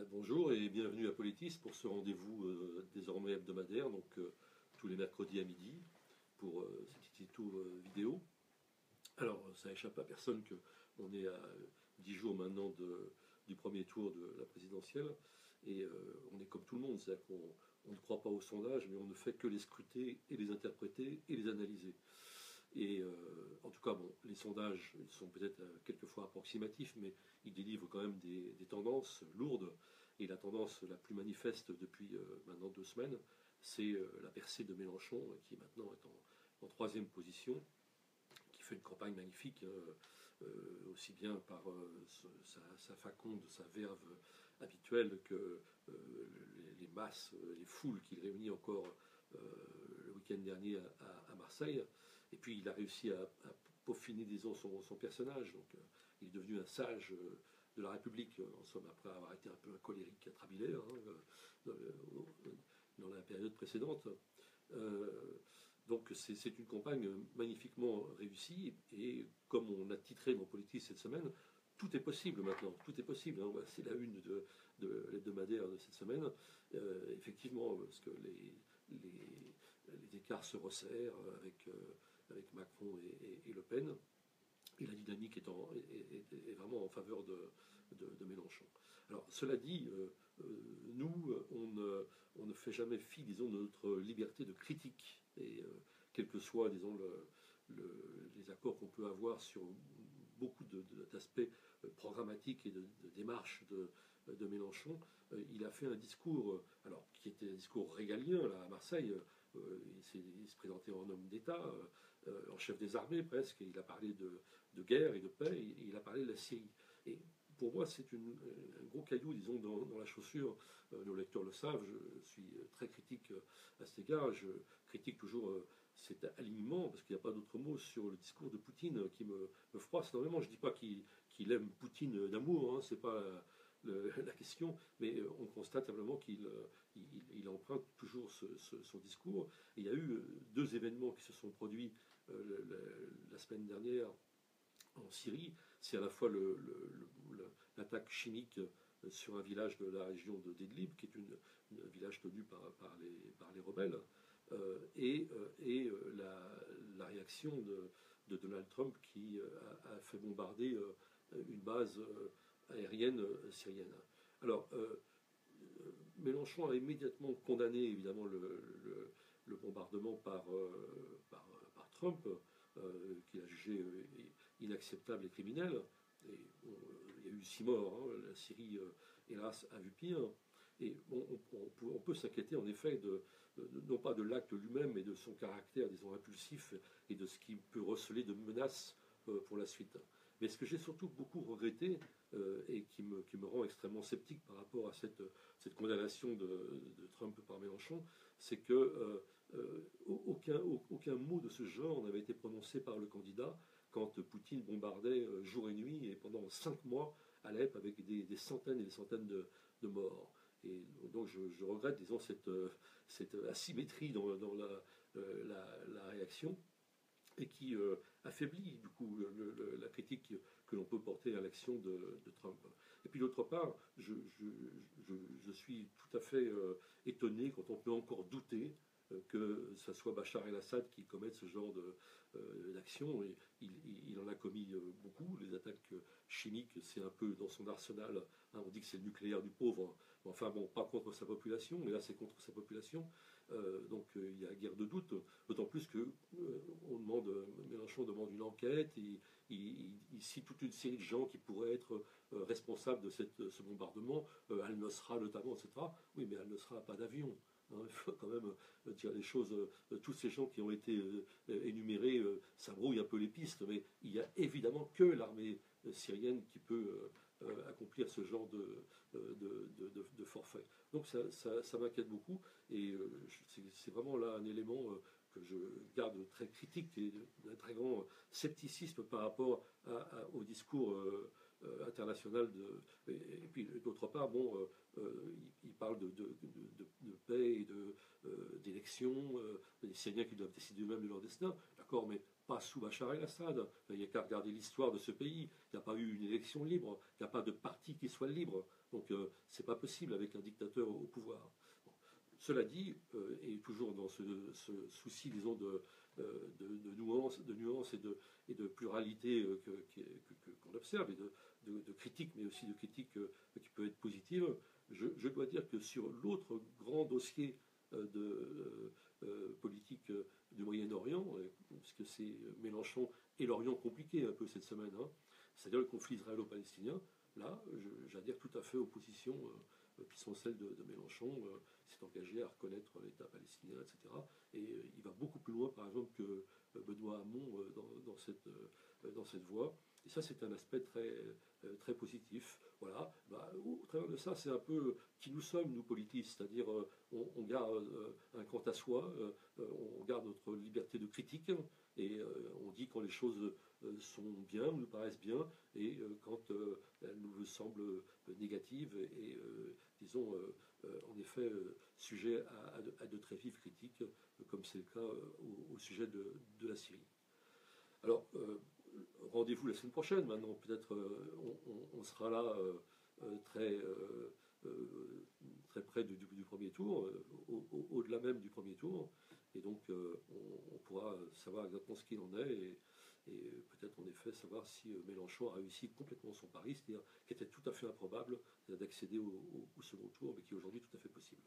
Bonjour et bienvenue à Politis pour ce rendez-vous désormais hebdomadaire, tous les mercredis à midi, pour cette petite tour vidéo. Alors, ça échappe à personne qu'on est à 10 jours maintenant du premier tour de la présidentielle, et on est comme tout le monde, c'est-à-dire qu'on ne croit pas aux sondages, mais on ne fait que les scruter et les interpréter et les analyser. Et en tout cas, bon, les sondages ils sont peut-être quelquefois approximatifs, mais ils délivrent quand même des tendances lourdes. Et la tendance la plus manifeste depuis maintenant 2 semaines, c'est la percée de Mélenchon, qui maintenant est en troisième position, qui fait une campagne magnifique, aussi bien par sa faconde, sa verve habituelle que les masses, les foules qu'il réunit encore le week-end dernier à Marseille. Et puis il a réussi à peaufiner, disons, son personnage. Il est devenu un sage de la République, en somme, après avoir été un peu un colérique atrabilaire dans la période précédente. Donc c'est une campagne magnifiquement réussie, et comme on a titré dans Politis cette semaine, tout est possible maintenant, tout est possible. C'est la une de l'hebdomadaire de cette semaine. Effectivement, parce que les écarts se resserrent avec Macron et Le Pen, et la dynamique est vraiment en faveur de Mélenchon. Alors, cela dit, nous, on ne fait jamais fi, disons, de notre liberté de critique, et quels que soient, disons, les accords qu'on peut avoir sur beaucoup d'aspects programmatiques et de démarches de Mélenchon, il a fait un discours, alors qui était un discours régalien là, à Marseille. Il se présentait en homme d'État, en chef des armées presque, et il a parlé de guerre et de paix, et il a parlé de la Syrie. Et pour moi, c'est un gros caillou, disons, dans la chaussure. Nos lecteurs le savent, je suis très critique à cet égard. Je critique toujours cet alignement, parce qu'il n'y a pas d'autre mot, sur le discours de Poutine qui me froisse énormément. Je ne dis pas qu'il aime Poutine d'amour, hein, c'est pas la question, mais on constate simplement qu'il emprunte toujours son discours. Et il y a eu deux événements qui se sont produits la semaine dernière en Syrie. C'est à la fois l'attaque chimique sur un village de la région d'Idlib, qui est un village tenu par les rebelles, et la réaction de Donald Trump qui a fait bombarder une base aérienne syrienne. Alors, Mélenchon a immédiatement condamné évidemment le bombardement par Trump, qu'il a jugé inacceptable et criminel. Et il y a eu 6 morts, hein. La Syrie, hélas, a vu pire. Et on peut s'inquiéter en effet non pas de l'acte lui-même, mais de son caractère, disons, impulsif, et de ce qui peut receler de menaces pour la suite. Mais ce que j'ai surtout beaucoup regretté, et qui me rend extrêmement sceptique par rapport à cette condamnation de Trump par Mélenchon, c'est que aucun mot de ce genre n'avait été prononcé par le candidat quand Poutine bombardait jour et nuit, et pendant 5 mois, Alep, avec des centaines et des centaines de morts. Et donc je regrette, disons, cette asymétrie dans la réaction, et qui affaiblit du coup la critique que l'on peut porter à l'action de Trump. Et puis d'autre part, je suis tout à fait étonné quand on peut encore douter que ce soit Bachar el-Assad qui commette ce genre d'action. Il en a commis beaucoup. Les attaques chimiques, c'est un peu dans son arsenal. Hein, on dit que c'est le nucléaire du pauvre. Enfin bon, pas contre sa population, mais là c'est contre sa population. Il y a guère de doute. D'autant plus que Mélenchon demande une enquête. Il cite toute une série de gens qui pourraient être responsables de ce bombardement. Al-Nosra notamment, etc. Oui, mais Al-Nosra n'a pas d'avion. Il faut quand même dire les choses. Tous ces gens qui ont été énumérés, ça brouille un peu les pistes, mais il n'y a évidemment que l'armée syrienne qui peut accomplir ce genre de forfait. Donc ça m'inquiète beaucoup, et c'est vraiment là un élément que je garde très critique, et d'un très grand scepticisme par rapport au discours international. Et puis d'autre part, il parle de paix et d'élections, des Syriens qui doivent décider eux-mêmes de leur destin, d'accord, mais pas sous Bachar el-Assad. Il n'y a qu'à regarder l'histoire de ce pays. Il n'y a pas eu une élection libre, il n'y a pas de parti qui soit libre. Donc que c'est pas possible avec un dictateur au pouvoir. Bon. Cela dit, et toujours dans ce souci, disons, de nuances et de pluralité qu'on observe, et de critique, mais aussi de critique qui peut être positive, je dois dire que sur l'autre grand dossier politique du Moyen-Orient, puisque c'est Mélenchon et l'Orient compliqué un peu cette semaine, hein, c'est-à-dire le conflit israélo-palestinien, là, j'adhère tout à fait aux positions qui sont celles de Mélenchon, s'est engagé à reconnaître l'État palestinien, etc. Et il va beaucoup plus loin, par exemple, que Benoît Hamon dans cette voie. Et ça, c'est un aspect très positif. Voilà. Bah, au travers de ça, c'est un peu qui nous sommes, nous, politistes. C'est-à-dire, on garde un quant à soi, on garde notre liberté de critique, et on dit quand les choses sont bien, nous paraissent bien, et quand elles nous semblent négatives, et disons, en effet, sujet à de très vives critiques, comme c'est le cas au sujet de la Syrie. Alors, rendez-vous la semaine prochaine. Maintenant, peut-être on sera là très, très près du premier tour, au-delà même du premier tour. Et donc, on pourra savoir exactement ce qu'il en est et peut-être en effet savoir si Mélenchon a réussi complètement son pari, c'est-à-dire qui était tout à fait improbable d'accéder au second tour, mais qui est aujourd'hui tout à fait possible.